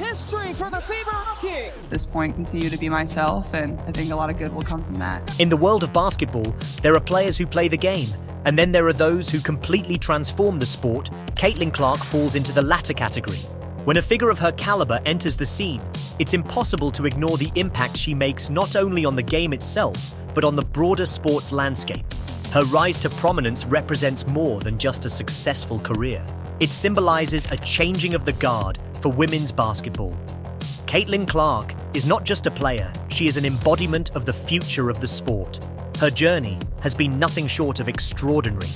history for the FIBA rookie. At this point, continue to be myself, and I think a lot of good will come from that. In the world of basketball, there are players who play the game, and then there are those who completely transform the sport. Caitlyn Clarke falls into the latter category. When a figure of her caliber enters the scene, it's impossible to ignore the impact she makes not only on the game itself, but on the broader sports landscape. Her rise to prominence represents more than just a successful career. It symbolizes a changing of the guard for women's basketball. Caitlyn Clarke is not just a player, she is an embodiment of the future of the sport. Her journey has been nothing short of extraordinary.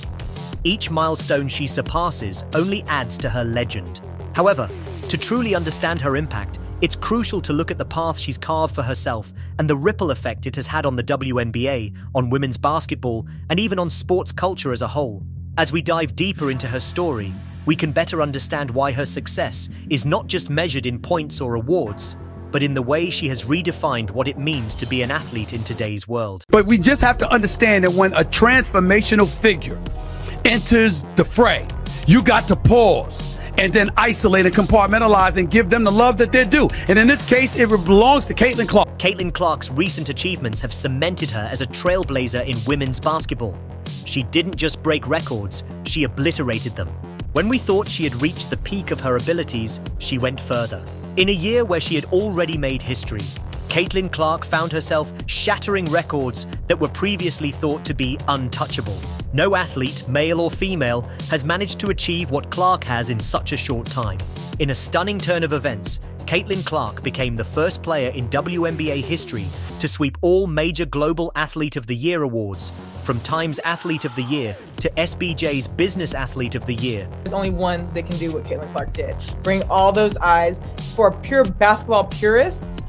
Each milestone she surpasses only adds to her legend. However, to truly understand her impact, it's crucial to look at the path she's carved for herself and the ripple effect it has had on the WNBA, on women's basketball, and even on sports culture as a whole. As we dive deeper into her story, we can better understand why her success is not just measured in points or awards, but in the way she has redefined what it means to be an athlete in today's world. But we just have to understand that when a transformational figure enters the fray, you got to pause and then isolate and compartmentalize and give them the love that they're due. And in this case, it belongs to Caitlyn Clarke. Caitlyn Clarke's recent achievements have cemented her as a trailblazer in women's basketball. She didn't just break records, she obliterated them. When we thought she had reached the peak of her abilities, she went further. In a year where she had already made history, Caitlyn Clarke found herself shattering records that were previously thought to be untouchable. No athlete, male or female, has managed to achieve what Clarke has in such a short time. In a stunning turn of events, Caitlyn Clarke became the first player in WNBA history to sweep all major Global Athlete of the Year awards, from Time's Athlete of the Year to SBJ's Business Athlete of the Year. There's only one that can do what Caitlyn Clarke did. Bring all those eyes. For pure basketball purists,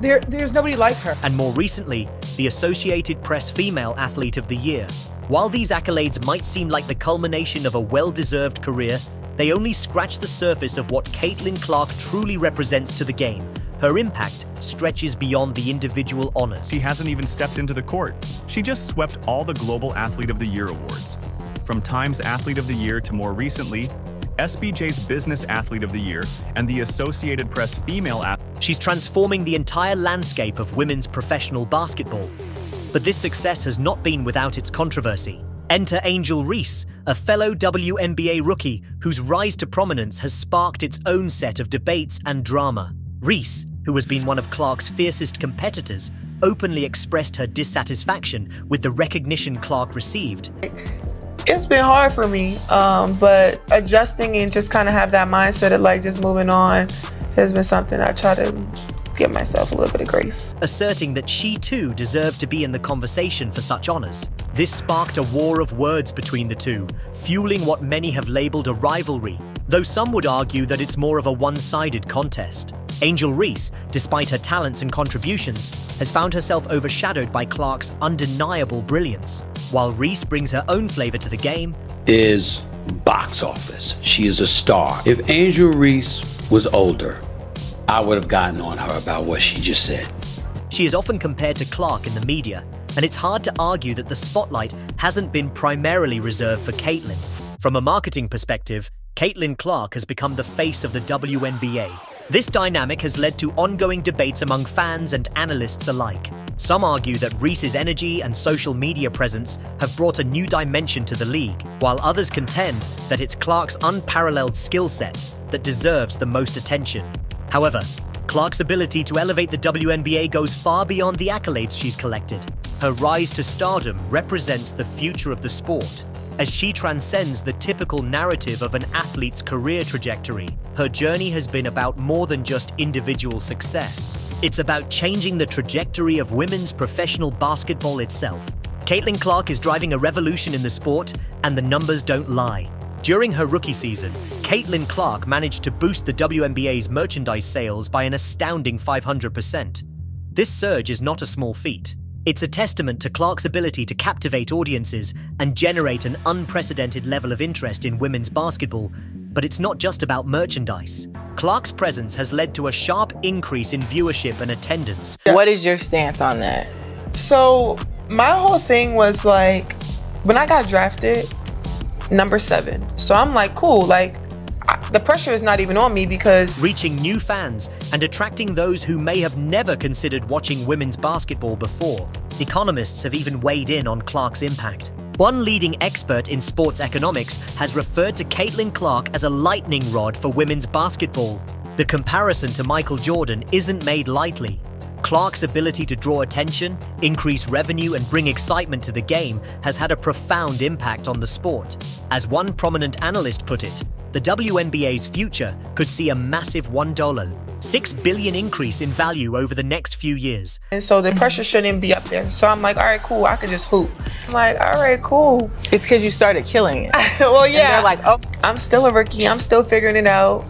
there's nobody like her. And more recently, the Associated Press Female Athlete of the Year. While these accolades might seem like the culmination of a well-deserved career, they only scratch the surface of what Caitlyn Clarke truly represents to the game. Her impact stretches beyond the individual honors. She hasn't even stepped into the court. She just swept all the Global Athlete of the Year awards. From Time's Athlete of the Year to more recently, SBJ's Business Athlete of the Year and the Associated Press Female Athlete. She's transforming the entire landscape of women's professional basketball. But this success has not been without its controversy. Enter Angel Reese, a fellow WNBA rookie whose rise to prominence has sparked its own set of debates and drama. Reese, who has been one of Clarke's fiercest competitors, openly expressed her dissatisfaction with the recognition Clarke received. It's been hard for me, but adjusting and just kind of have that mindset of like just moving on has been something I try to give myself a little bit of grace. Asserting that she too deserved to be in the conversation for such honors. This sparked a war of words between the two, fueling what many have labeled a rivalry, though some would argue that it's more of a one-sided contest. Angel Reese, despite her talents and contributions, has found herself overshadowed by Clarke's undeniable brilliance. While Reese brings her own flavor to the game, is box office. She is a star. If Angel Reese was older, I would have gotten on her about what she just said. She is often compared to Clarke in the media, and it's hard to argue that the spotlight hasn't been primarily reserved for Caitlyn. From a marketing perspective, Caitlyn Clarke has become the face of the WNBA. This dynamic has led to ongoing debates among fans and analysts alike. Some argue that Reese's energy and social media presence have brought a new dimension to the league, while others contend that it's Clarke's unparalleled skill set that deserves the most attention. However, Clarke's ability to elevate the WNBA goes far beyond the accolades she's collected. Her rise to stardom represents the future of the sport. As she transcends the typical narrative of an athlete's career trajectory, her journey has been about more than just individual success. It's about changing the trajectory of women's professional basketball itself. Caitlyn Clarke is driving a revolution in the sport, and the numbers don't lie. During her rookie season, Caitlyn Clarke managed to boost the WNBA's merchandise sales by an astounding 500%. This surge is not a small feat. It's a testament to Clarke's ability to captivate audiences and generate an unprecedented level of interest in women's basketball. But it's not just about merchandise. Clarke's presence has led to a sharp increase in viewership and attendance. What is your stance on that? So my whole thing was like, when I got drafted, number 7. So I'm like, cool, like the pressure is not even on me because reaching new fans and attracting those who may have never considered watching women's basketball before. Economists have even weighed in on Clarke's impact. One leading expert in sports economics has referred to Caitlyn Clarke as a lightning rod for women's basketball. The comparison to Michael Jordan isn't made lightly. Clarke's ability to draw attention, increase revenue, and bring excitement to the game has had a profound impact on the sport. As one prominent analyst put it, the WNBA's future could see a massive $6 billion increase in value over the next few years. And so the pressure shouldn't be up there. So I'm like, all right, cool, I can just hoop. I'm like, all right, cool. It's because you started killing it. Well, yeah. And they're like, oh. I'm still a rookie. I'm still figuring it out.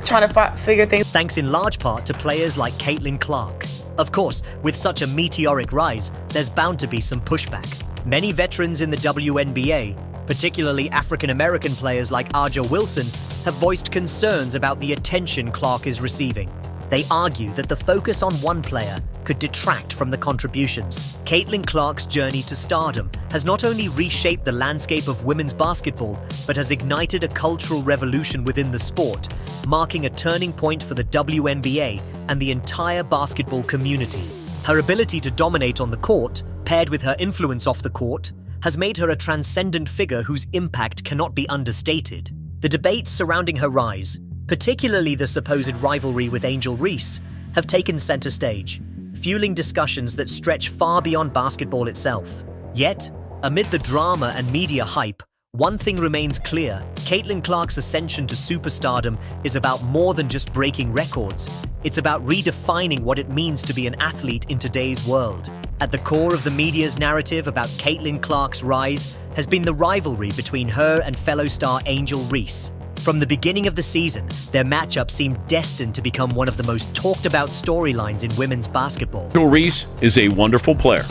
Trying to figure things. Thanks in large part to players like Caitlyn Clarke. Of course, with such a meteoric rise, there's bound to be some pushback. Many veterans in the WNBA, particularly African-American players like Aja Wilson, have voiced concerns about the attention Clarke is receiving. They argue that the focus on one player could detract from the contributions. Caitlyn Clarke's journey to stardom has not only reshaped the landscape of women's basketball, but has ignited a cultural revolution within the sport, marking a turning point for the WNBA and the entire basketball community. Her ability to dominate on the court, paired with her influence off the court, has made her a transcendent figure whose impact cannot be understated. The debates surrounding her rise, particularly the supposed rivalry with Angel Reese, have taken center stage, fueling discussions that stretch far beyond basketball itself. Yet, amid the drama and media hype, one thing remains clear: Caitlyn Clarke's ascension to superstardom is about more than just breaking records. It's about redefining what it means to be an athlete in today's world. At the core of the media's narrative about Caitlyn Clarke's rise has been the rivalry between her and fellow star Angel Reese. From the beginning of the season, their matchup seemed destined to become one of the most talked about storylines in women's basketball. Angel Reese is a wonderful player,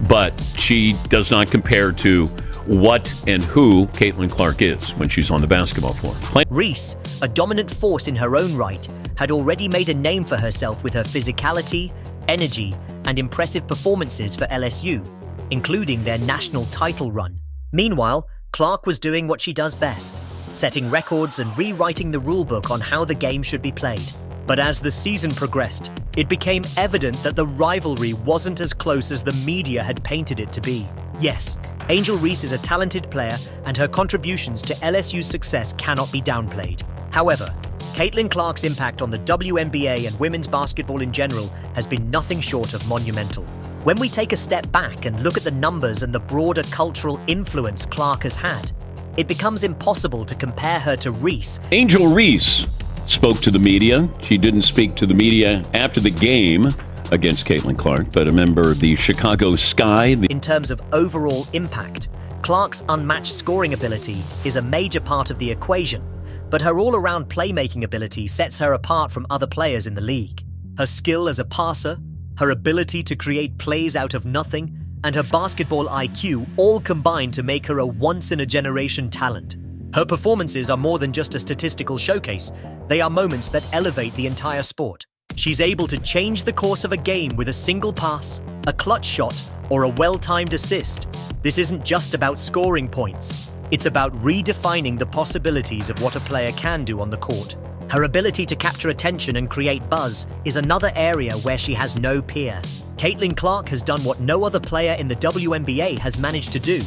but she does not compare to what and who Caitlyn Clarke is when she's on the basketball floor. Reese, a dominant force in her own right, had already made a name for herself with her physicality, energy, and impressive performances for LSU, including their national title run. Meanwhile, Clarke was doing what she does best: setting records and rewriting the rulebook on how the game should be played. But as the season progressed, it became evident that the rivalry wasn't as close as the media had painted it to be. Yes, Angel Reese is a talented player, and her contributions to LSU's success cannot be downplayed. However, Caitlyn Clarke's impact on the WNBA and women's basketball in general has been nothing short of monumental. When we take a step back and look at the numbers and the broader cultural influence Clarke has had, it becomes impossible to compare her to Reese. Angel Reese spoke to the media. She didn't speak to the media after the game against Caitlyn Clarke, but a member of the Chicago Sky. In terms of overall impact, Clarke's unmatched scoring ability is a major part of the equation, but her all-around playmaking ability sets her apart from other players in the league. Her skill as a passer, her ability to create plays out of nothing, and her basketball IQ all combine to make her a once-in-a-generation talent. Her performances are more than just a statistical showcase. They are moments that elevate the entire sport. She's able to change the course of a game with a single pass, a clutch shot, or a well-timed assist. This isn't just about scoring points. It's about redefining the possibilities of what a player can do on the court. Her ability to capture attention and create buzz is another area where she has no peer. Caitlyn Clarke has done what no other player in the WNBA has managed to do.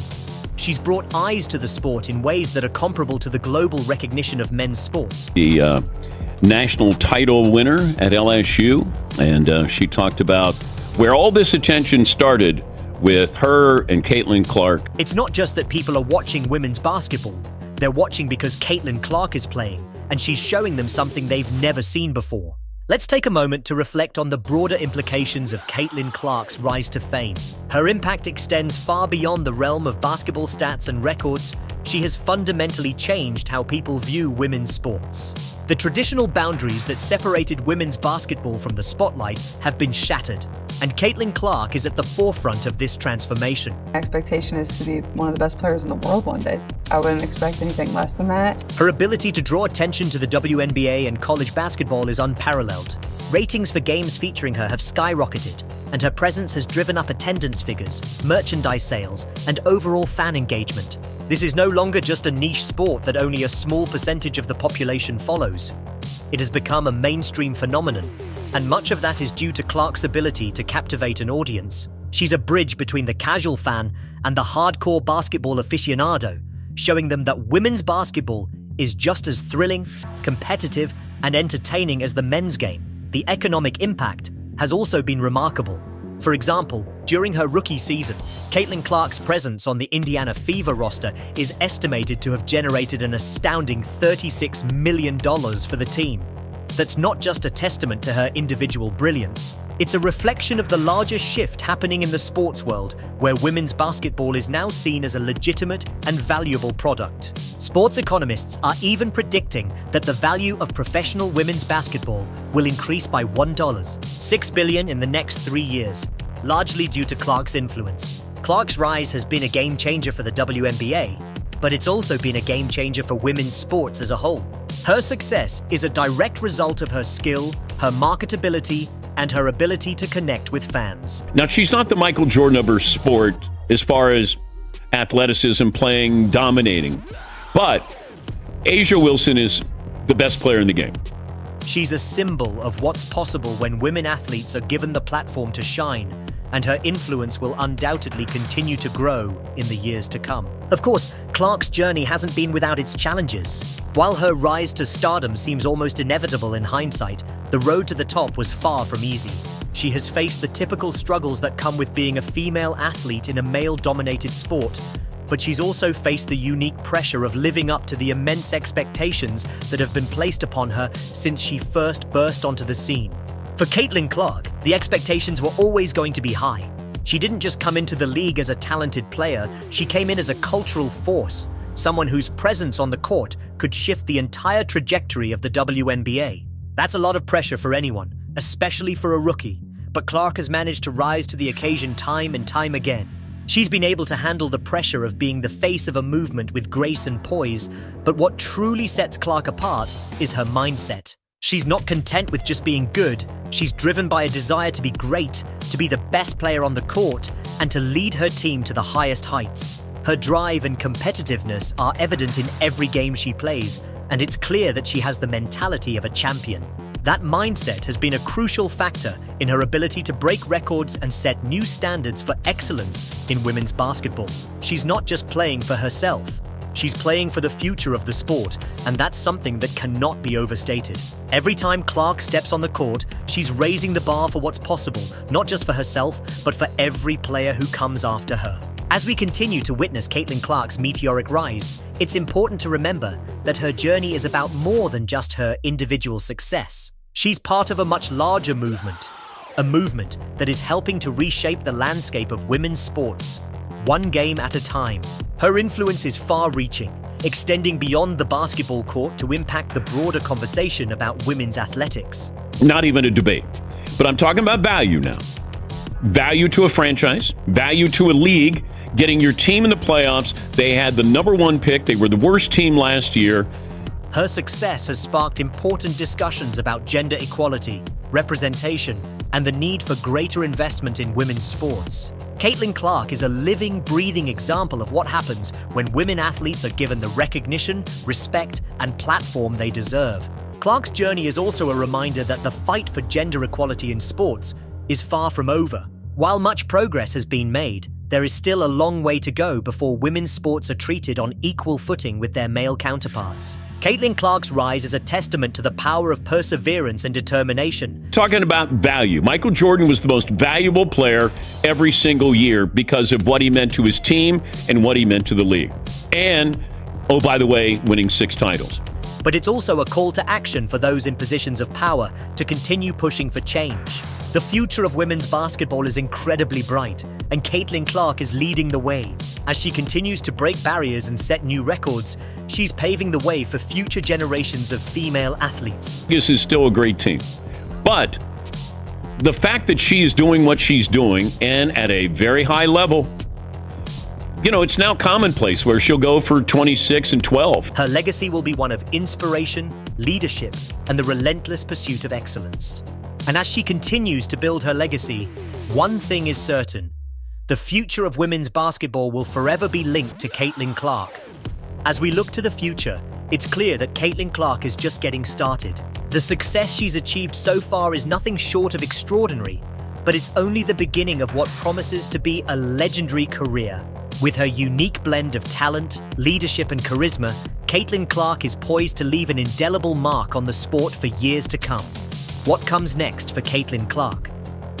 She's brought eyes to the sport in ways that are comparable to the global recognition of men's sports. The national title winner at LSU, and she talked about where all this attention started with her and Caitlyn Clarke. It's not just that people are watching women's basketball. They're watching because Caitlyn Clarke is playing, and she's showing them something they've never seen before. Let's take a moment to reflect on the broader implications of Caitlyn Clarke's rise to fame. Her impact extends far beyond the realm of basketball stats and records. She has fundamentally changed how people view women's sports. The traditional boundaries that separated women's basketball from the spotlight have been shattered, and Caitlyn Clarke is at the forefront of this transformation. My expectation is to be one of the best players in the world one day. I wouldn't expect anything less than that. Her ability to draw attention to the WNBA and college basketball is unparalleled. Ratings for games featuring her have skyrocketed, and her presence has driven up attendance figures, merchandise sales, and overall fan engagement. This is no longer just a niche sport that only a small percentage of the population follows. It has become a mainstream phenomenon, and much of that is due to Clarke's ability to captivate an audience. She's a bridge between the casual fan and the hardcore basketball aficionado, showing them that women's basketball is just as thrilling, competitive, and entertaining as the men's game. The economic impact has also been remarkable. For example, during her rookie season, Caitlyn Clarke's presence on the Indiana Fever roster is estimated to have generated an astounding $36 million for the team. That's not just a testament to her individual brilliance. It's a reflection of the larger shift happening in the sports world, where women's basketball is now seen as a legitimate and valuable product. Sports economists are even predicting that the value of professional women's basketball will increase by $6 billion in the next 3 years, largely due to Clarke's influence. Clarke's rise has been a game changer for the WNBA, but it's also been a game changer for women's sports as a whole. Her success is a direct result of her skill, her marketability, and her ability to connect with fans. Now, she's not the Michael Jordan of her sport as far as athleticism, playing, dominating. But A'ja Wilson is the best player in the game. She's a symbol of what's possible when women athletes are given the platform to shine, and her influence will undoubtedly continue to grow in the years to come. Of course, Clarke's journey hasn't been without its challenges. While her rise to stardom seems almost inevitable in hindsight, the road to the top was far from easy. She has faced the typical struggles that come with being a female athlete in a male-dominated sport, but she's also faced the unique pressure of living up to the immense expectations that have been placed upon her since she first burst onto the scene. For Caitlyn Clarke, the expectations were always going to be high. She didn't just come into the league as a talented player, she came in as a cultural force, someone whose presence on the court could shift the entire trajectory of the WNBA. That's a lot of pressure for anyone, especially for a rookie, but Clarke has managed to rise to the occasion time and time again. She's been able to handle the pressure of being the face of a movement with grace and poise, but what truly sets Clarke apart is her mindset. She's not content with just being good, she's driven by a desire to be great, to be the best player on the court, and to lead her team to the highest heights. Her drive and competitiveness are evident in every game she plays, and it's clear that she has the mentality of a champion. That mindset has been a crucial factor in her ability to break records and set new standards for excellence in women's basketball. She's not just playing for herself. She's playing for the future of the sport, and that's something that cannot be overstated. Every time Clarke steps on the court, she's raising the bar for what's possible, not just for herself, but for every player who comes after her. As we continue to witness Caitlyn Clarke's meteoric rise, it's important to remember that her journey is about more than just her individual success. She's part of a much larger movement, a movement that is helping to reshape the landscape of women's sports, one game at a time. Her influence is far-reaching, extending beyond the basketball court to impact the broader conversation about women's athletics. Not even a debate, but I'm talking about value now. Value to a franchise, value to a league, getting your team in the playoffs. They had the #1 pick. They were the worst team last year. Her success has sparked important discussions about gender equality, representation, and the need for greater investment in women's sports. Caitlyn Clarke is a living, breathing example of what happens when women athletes are given the recognition, respect, and platform they deserve. Clarke's journey is also a reminder that the fight for gender equality in sports is far from over. While much progress has been made, there is still a long way to go before women's sports are treated on equal footing with their male counterparts. Caitlyn Clarke's rise is a testament to the power of perseverance and determination. Talking about value, Michael Jordan was the most valuable player every single year because of what he meant to his team and what he meant to the league. And, oh, by the way, winning 6 titles. But it's also a call to action for those in positions of power to continue pushing for change. The future of women's basketball is incredibly bright, and Caitlyn Clarke is leading the way. As she continues to break barriers and set new records, she's paving the way for future generations of female athletes. This is still a great team. But the fact that she is doing what she's doing, and at a very high level, you know, it's now commonplace where she'll go for 26 and 12. Her legacy will be one of inspiration, leadership, and the relentless pursuit of excellence. And as she continues to build her legacy, one thing is certain: the future of women's basketball will forever be linked to Caitlyn Clarke. As we look to the future, it's clear that Caitlyn Clarke is just getting started. The success she's achieved so far is nothing short of extraordinary, but it's only the beginning of what promises to be a legendary career. With her unique blend of talent, leadership, and charisma, Caitlyn Clarke is poised to leave an indelible mark on the sport for years to come. What comes next for Caitlyn Clarke?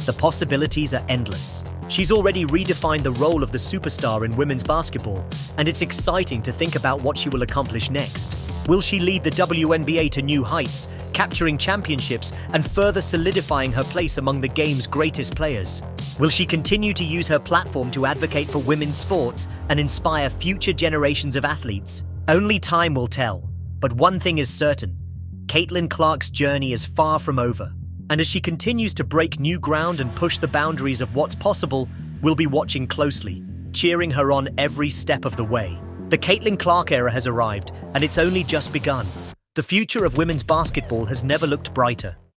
The possibilities are endless. She's already redefined the role of the superstar in women's basketball, and it's exciting to think about what she will accomplish next. Will she lead the WNBA to new heights, capturing championships and further solidifying her place among the game's greatest players? Will she continue to use her platform to advocate for women's sports and inspire future generations of athletes? Only time will tell, but one thing is certain: Caitlyn Clarke's journey is far from over. And as she continues to break new ground and push the boundaries of what's possible, we'll be watching closely, cheering her on every step of the way. The Caitlyn Clarke era has arrived, and it's only just begun. The future of women's basketball has never looked brighter.